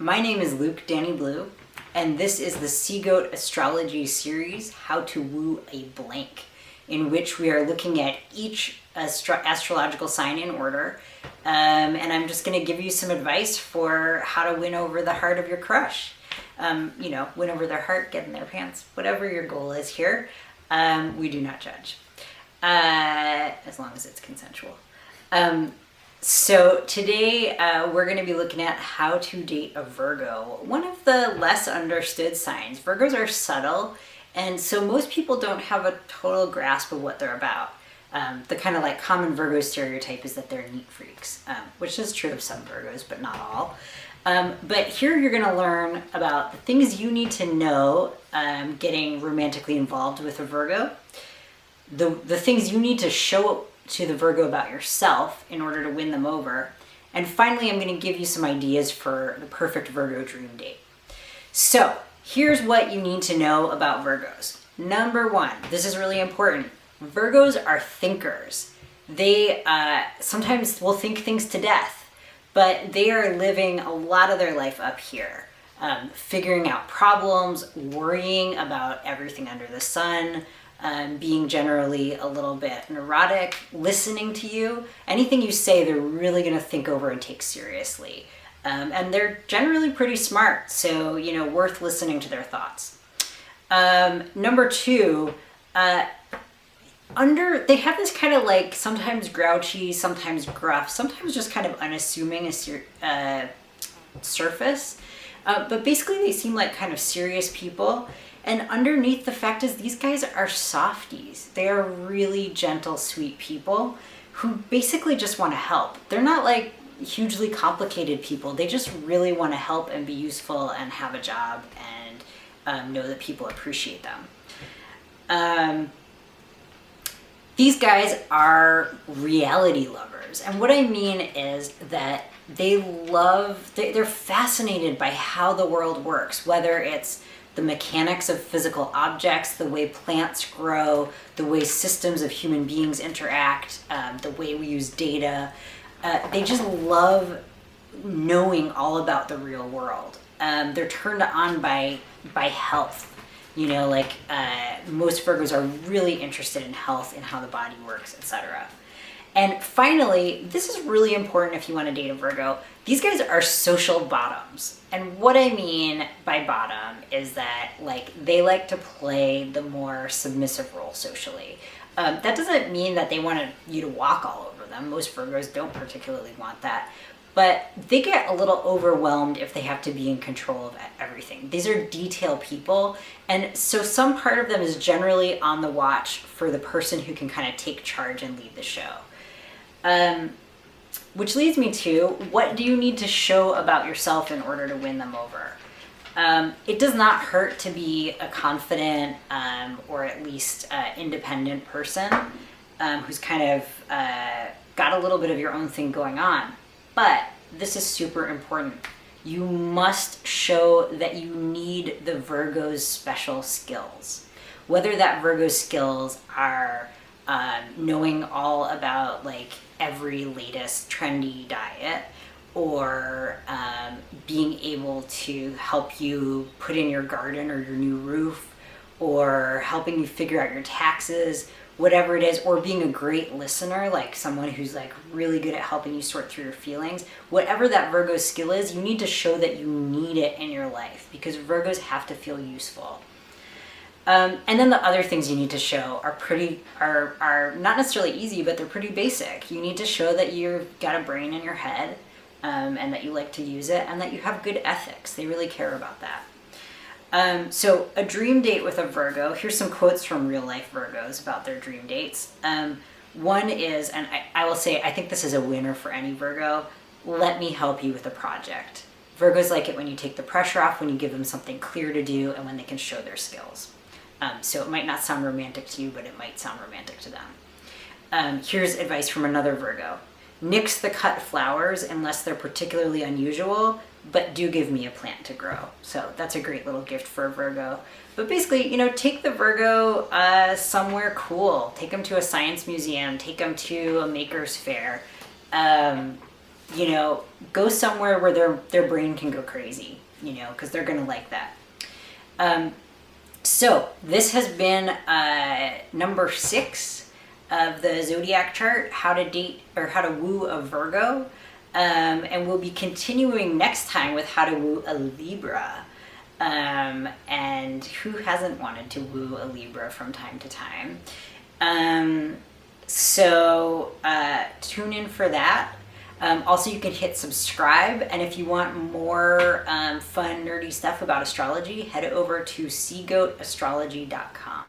My name is Luke Danny Blue, and this is the Sea Goat Astrology Series, How to Woo a Blank, in which we are looking at each astrological sign in order, and I'm just going to give you some advice for how to win over the heart of your crush. Win over their heart, get in their pants, whatever your goal is here. We do not judge, as long as it's consensual. So today we're going to be looking at how to date a Virgo, one of the less understood signs. Virgos are subtle, and so most people don't have a total grasp of what they're about. The kind of like common Virgo stereotype is that they're neat freaks, which is true of some Virgos, but not all. But here you're going to learn about the things you need to know getting romantically involved with a Virgo, the things you need to show to the Virgo about yourself in order to win them over. And finally, I'm going to give you some ideas for the perfect Virgo dream date. So here's what you need to know about Virgos. Number one, this is really important. Virgos are thinkers. They sometimes will think things to death, but they are living a lot of their life up here, figuring out problems, worrying about everything under the sun, being generally a little bit neurotic, listening to you. Anything you say, they're really going to think over and take seriously. And they're generally pretty smart, so, worth listening to their thoughts. Number two, they have this kind of like sometimes grouchy, sometimes gruff, sometimes just kind of unassuming surface. But basically they seem like kind of serious people. And underneath the fact is these guys are softies. They are really gentle, sweet people who basically just want to help. They're not like hugely complicated people. They just really want to help and be useful and have a job and know that people appreciate them. These guys are reality lovers. And what I mean is that they're fascinated by how the world works, whether it's the mechanics of physical objects, the way plants grow, the way systems of human beings interact, the way we use data. They just love knowing all about the real world. They're turned on by health. Most Virgos are really interested in health and how the body works, etc. And finally, this is really important if you want to date a Virgo. These guys are social bottoms. And what I mean by bottom is that they like to play the more submissive role socially. That doesn't mean that they want you to walk all over them. Most Virgos don't particularly want that. But they get a little overwhelmed if they have to be in control of everything. These are detail people. And so some part of them is generally on the watch for the person who can kind of take charge and lead the show. Which leads me to, what do you need to show about yourself in order to win them over? It does not hurt to be a confident or at least independent person who's kind of got a little bit of your own thing going on. But this is super important. You must show that you need the Virgo's special skills. Whether that Virgo's skills are knowing all about every latest trendy diet, or being able to help you put in your garden or your new roof, or helping you figure out your taxes, whatever it is, or being a great listener, like someone who's really good at helping you sort through your feelings. Whatever that Virgo skill is, you need to show that you need it in your life, because Virgos have to feel useful. And then the other things you need to show are not necessarily easy, but they're pretty basic. You need to show that you've got a brain in your head, and that you like to use it, and that you have good ethics. They really care about that. So a dream date with a Virgo, here's some quotes from real life Virgos about their dream dates. One is, and I will say, I think this is a winner for any Virgo: let me help you with a project. Virgos like it when you take the pressure off, when you give them something clear to do, and when they can show their skills. So it might not sound romantic to you, but it might sound romantic to them. Here's advice from another Virgo: nix the cut flowers unless they're particularly unusual, but do give me a plant to grow. So that's a great little gift for a Virgo. But basically, take the Virgo somewhere cool. Take them to a science museum. Take them to a maker's fair. you know, go somewhere where their brain can go crazy, you know, because they're gonna like that. So this has been number 6 of the zodiac chart, how to date or how to woo a Virgo. And we'll be continuing next time with how to woo a Libra. And who hasn't wanted to woo a Libra from time to time? So tune in for that. Also, you can hit subscribe, and if you want more fun, nerdy stuff about astrology, head over to seagoatastrology.com.